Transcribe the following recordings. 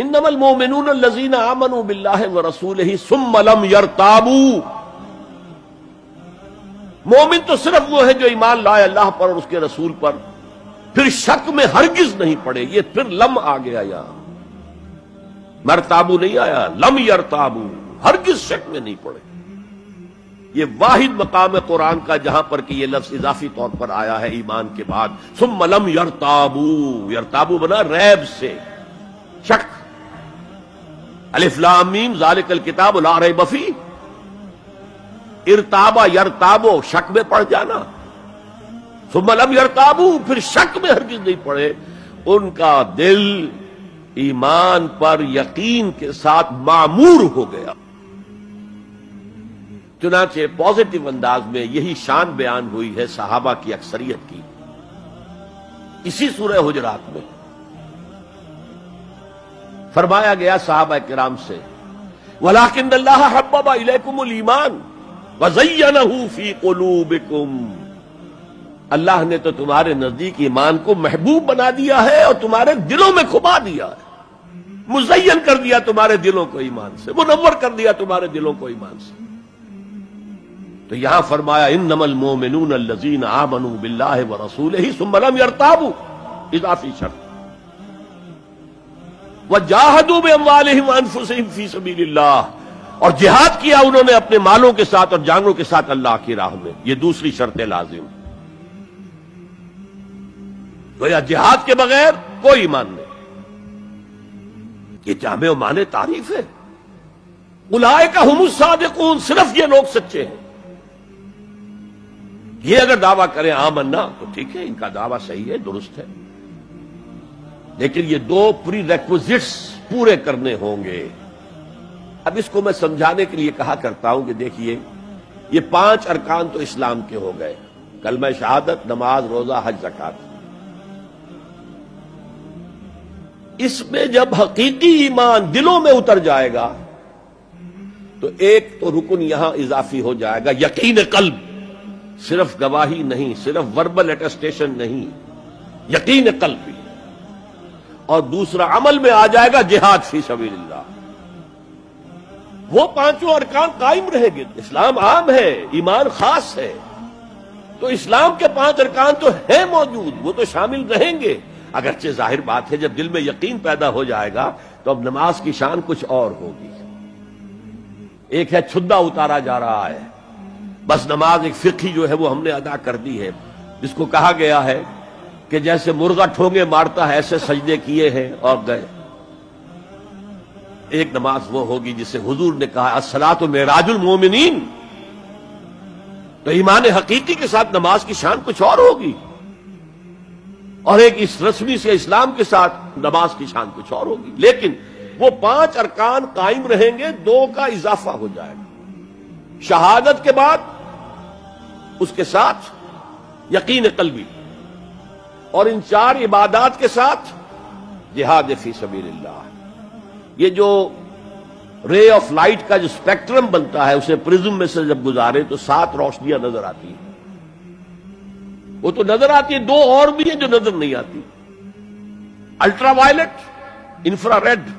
انما المؤمنون الذین آمنوا باللہ ورسولہ ثم لم یرتابوا، مومن تو صرف وہ ہے جو ایمان لائے اللہ پر اور اس کے رسول پر، پھر شک میں ہرگز نہیں پڑے. یہ پھر لم آ گیا، یہاں مرتابو نہیں آیا، لم یرتابو، ہرگز شک میں نہیں پڑے. یہ واحد مقام ہے قرآن کا جہاں پر کہ یہ لفظ اضافی طور پر آیا ہے ایمان کے بعد. ثم لم یرتابو، یرتابو بنا ریب سے، شک. الف لام میم ذالک الکتاب لا ریب فیہ، ارتابا یرتابو، شک میں پڑ جانا. ثم لم یرتابو، پھر شک میں ہرگز نہیں پڑے. ان کا دل ایمان پر یقین کے ساتھ معمور ہو گیا. چنانچہ پازیٹو انداز میں یہی شان بیان ہوئی ہے صحابہ کی اکثریت کی اسی سورہ حجرات میں. فرمایا گیا صحابہ کرام سے وَلَٰكِنَّ اللَّهَ حَبَّبَ إِلَيْكُمُ الْإِيمَانَ وَزَيَّنَهُ فِي قُلُوبِكُمْ، اللہ نے تو تمہارے نزدیک ایمان کو محبوب بنا دیا ہے اور تمہارے دلوں میں کھبا دیا ہے، مزین کر دیا تمہارے دلوں کو ایمان سے، منور کر دیا تمہارے دلوں کو ایمان سے. تو یہاں فرمایا انما المؤمنون الذین آمنوا باللہ ورسولہ ثم لم یرتابوا، اضافی شرط. وجاہدوا باموالہم وانفسہم فی سبیل اللہ، اور جہاد کیا انہوں نے اپنے مالوں کے ساتھ اور جانوں کے ساتھ اللہ کی راہ میں. یہ دوسری شرط لازم. گویا جہاد کے بغیر کوئی ایمان نہیں. یہ جامع و معنی تعریف ہے. اولئک ھم الصادقون، صرف یہ لوگ سچے ہیں. یہ اگر دعویٰ کریں آمنا تو ٹھیک ہے، ان کا دعویٰ صحیح ہے، درست ہے، لیکن یہ دو پری ریکوزٹس پورے کرنے ہوں گے. اب اس کو میں سمجھانے کے لیے کہا کرتا ہوں کہ دیکھیے یہ 5 ارکان تو اسلام کے ہو گئے، کلمہ شہادت، نماز، روزہ، حج، زکوٰۃ. اس میں جب حقیقی ایمان دلوں میں اتر جائے گا تو ایک تو رکن یہاں اضافی ہو جائے گا، یقین قلب. صرف گواہی نہیں، صرف وربل اٹیسٹیشن نہیں، یقین قلب بھی. اور دوسرا عمل میں آ جائے گا جہاد فی سبیل اللہ. وہ 5 ارکان قائم رہے گے. اسلام عام ہے، ایمان خاص ہے، تو اسلام کے 5 ارکان تو ہیں موجود، وہ تو شامل رہیں گے. اگرچہ ظاہر بات ہے جب دل میں یقین پیدا ہو جائے گا تو اب نماز کی شان کچھ اور ہوگی. ایک ہے چھدا اتارا جا رہا ہے، بس نماز ایک فقہی جو ہے وہ ہم نے ادا کر دی ہے، جس کو کہا گیا ہے کہ جیسے مرغا ٹھونگے مارتا ہے ایسے سجدے کیے ہیں اور گئے. ایک نماز وہ ہوگی جسے حضور نے کہا الصلاۃ معراج المومنین. تو ایمان حقیقی کے ساتھ نماز کی شان کچھ اور ہوگی، اور ایک اس رسمی سے اسلام کے ساتھ نماز کی شان کچھ اور ہوگی. لیکن وہ 5 ارکان قائم رہیں گے، 2 کا اضافہ ہو جائے گا. شہادت کے بعد اس کے ساتھ یقین قلبی، اور ان 4 عبادات کے ساتھ جہاد فی سبیل اللہ. یہ جو رے آف لائٹ کا جو اسپیکٹرم بنتا ہے اسے پرزم میں سے جب گزارے تو 7 روشنیاں نظر آتی ہیں. وہ تو نظر آتی ہے، 2 اور بھی ہیں جو نظر نہیں آتی. Ultraviolet, infrared.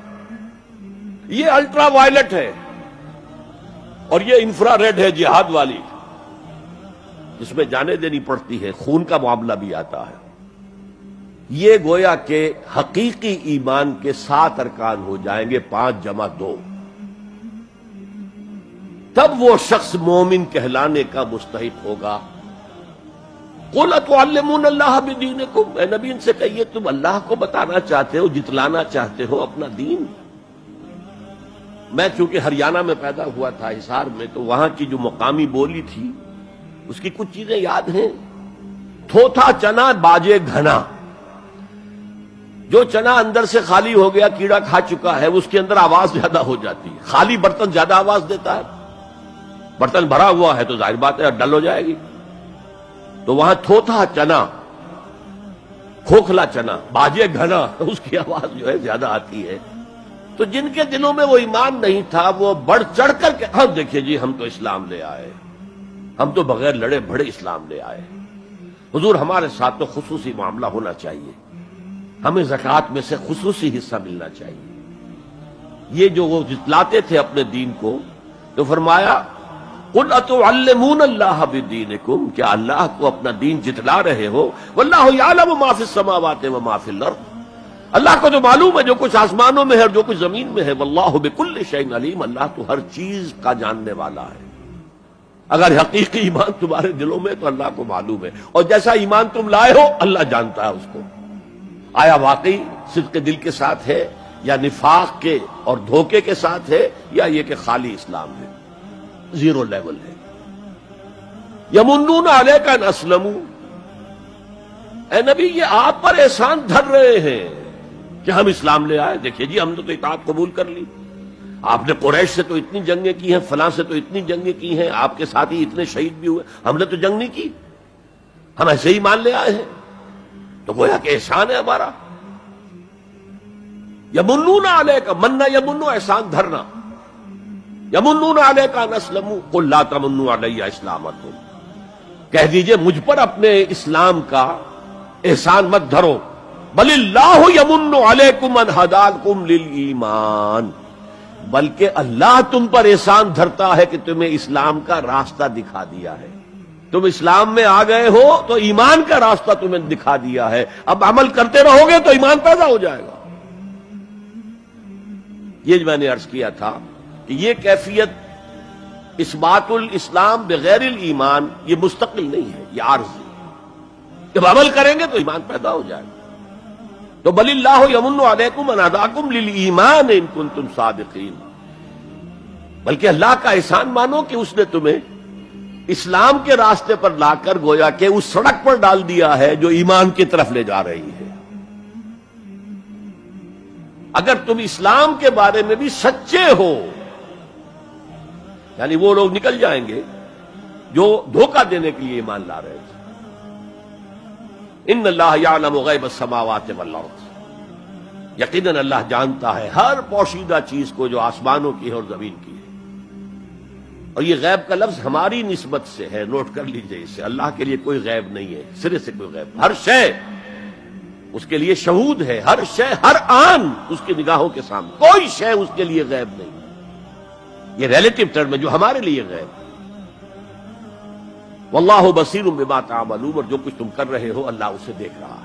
یہ الٹرا وائلٹ ہے اور یہ انفرا ریڈ ہے جہاد والی، جس میں جانیں دینی پڑتی ہے، خون کا معاملہ بھی آتا ہے. یہ گویا کہ حقیقی ایمان کے 7 ارکان ہو جائیں گے، 5 جمع 2. تب وہ شخص مومن کہلانے کا مستحق ہوگا. قُلْ أَتُعَلِّمُونَ اللَّهَ بِدِينِكُمْ، اے نبی ان سے کہیے تم اللہ کو بتانا چاہتے ہو، جتلانا چاہتے ہو اپنا دین. میں چونکہ ہریانہ میں پیدا ہوا تھا، حصار میں، تو وہاں کی جو مقامی بولی تھی اس کی کچھ چیزیں یاد ہیں. تھوتھا چنا باجے گھنا. جو چنا اندر سے خالی ہو گیا، کیڑا کھا چکا ہے، اس کے اندر آواز زیادہ ہو جاتی ہے. خالی برتن زیادہ آواز دیتا ہے، برتن بھرا ہوا ہے تو ظاہر بات ہے ڈل ہو جائے گی. تو وہاں تھوتھا چنا، کھوکھلا چنا، باجے گھنا، اس کی آواز جو ہے زیادہ آتی ہے. تو جن کے دلوں میں وہ ایمان نہیں تھا وہ بڑھ چڑھ کر کے ہم دیکھیے جی ہم تو اسلام لے آئے، ہم تو بغیر لڑے بھڑے اسلام لے آئے. حضور ہمارے ساتھ تو خصوصی معاملہ ہونا چاہیے، ہمیں زکوٰۃ میں سے خصوصی حصہ ملنا چاہیے. یہ جو وہ جتلاتے تھے اپنے دین کو، تو فرمایا قل اتعلمون اللہ بدینکم، کیا اللہ کو اپنا دین جتلا رہے ہو؟ واللہ یعلم ما فی السماوات و ما فی الارض، اللہ کو تو معلوم ہے جو کچھ آسمانوں میں ہے اور جو کچھ زمین میں ہے۔ واللہ بکل شیء علیم، اللہ تو ہر چیز کا جاننے والا ہے۔ اگر حقیقی ایمان تمہارے دلوں میں تو اللہ کو معلوم ہے، اور جیسا ایمان تم لائے ہو اللہ جانتا ہے اس کو۔ آیا واقعی صدق دل کے ساتھ ہے، یا نفاق کے اور دھوکے کے ساتھ ہے، یا یہ کہ خالی اسلام ہے، زیرو لیول ہے۔ یمنون علیک ان اسلموا، اے نبی یہ آپ پر احسان دھر رہے ہیں کہ ہم اسلام لے آئے، دیکھیے جی ہم نے تو اطاعت قبول کر لی، آپ نے قریش سے تو اتنی جنگیں کی ہیں، فلاں سے تو اتنی جنگیں کی ہیں، آپ کے ساتھی اتنے شہید بھی ہوئے، ہم نے تو جنگ نہیں کی، ہم ایسے ہی مان لے آئے ہیں، تو گویا کہ احسان ہے ہمارا۔ یمنون علیک، مننا یمنو احسان دھرنا، یمنون علیک ان اسلموا قل لا تمنوا علی اسلامکم، کہہ دیجئے مجھ پر اپنے اسلام کا احسان مت دھرو، بل اللہ یمن علیکم ان ہداکم للایمان، بلکہ اللہ تم پر احسان دھرتا ہے کہ تمہیں اسلام کا راستہ دکھا دیا ہے، تم اسلام میں آ گئے ہو تو ایمان کا راستہ تمہیں دکھا دیا ہے، اب عمل کرتے رہو گے تو ایمان پیدا ہو جائے گا۔ یہ میں نے عرض کیا تھا کہ یہ کیفیت اثبات الاسلام بغیر الایمان یہ مستقل نہیں ہے، یہ عارضی ہے، جب عمل کریں گے تو ایمان پیدا ہو جائے گا۔ تو بل اللہ یمن علیکم ان ہداکم للایمان ان کنتم صادقین، بلکہ اللہ کا احسان مانو کہ اس نے تمہیں اسلام کے راستے پر لا کر گویا کہ اس سڑک پر ڈال دیا ہے جو ایمان کی طرف لے جا رہی ہے۔ اگر تم اسلام کے بارے میں بھی سچے ہو، یعنی وہ لوگ نکل جائیں گے جو دھوکہ دینے کے لیے ایمان لا رہے تھے۔ ان اللہ یعلم غیب السماوات والارض، یقیناً اللہ جانتا ہے ہر پوشیدہ چیز کو جو آسمانوں کی ہے اور زمین کی ہے۔ اور یہ غیب کا لفظ ہماری نسبت سے ہے، نوٹ کر لیجئے، اس سے اللہ کے لیے کوئی غیب نہیں ہے، سرے سے کوئی غیب، ہر شے اس کے لیے شہود ہے، ہر شے ہر آن اس کی نگاہوں کے سامنے، کوئی شے اس کے لیے غیب نہیں، یہ ریلیٹو ٹرم ہے جو ہمارے لیے غیب ہے۔ واللہ بصیر بما تعملون، اور جو کچھ تم کر رہے ہو اللہ اسے دیکھ رہا ہے۔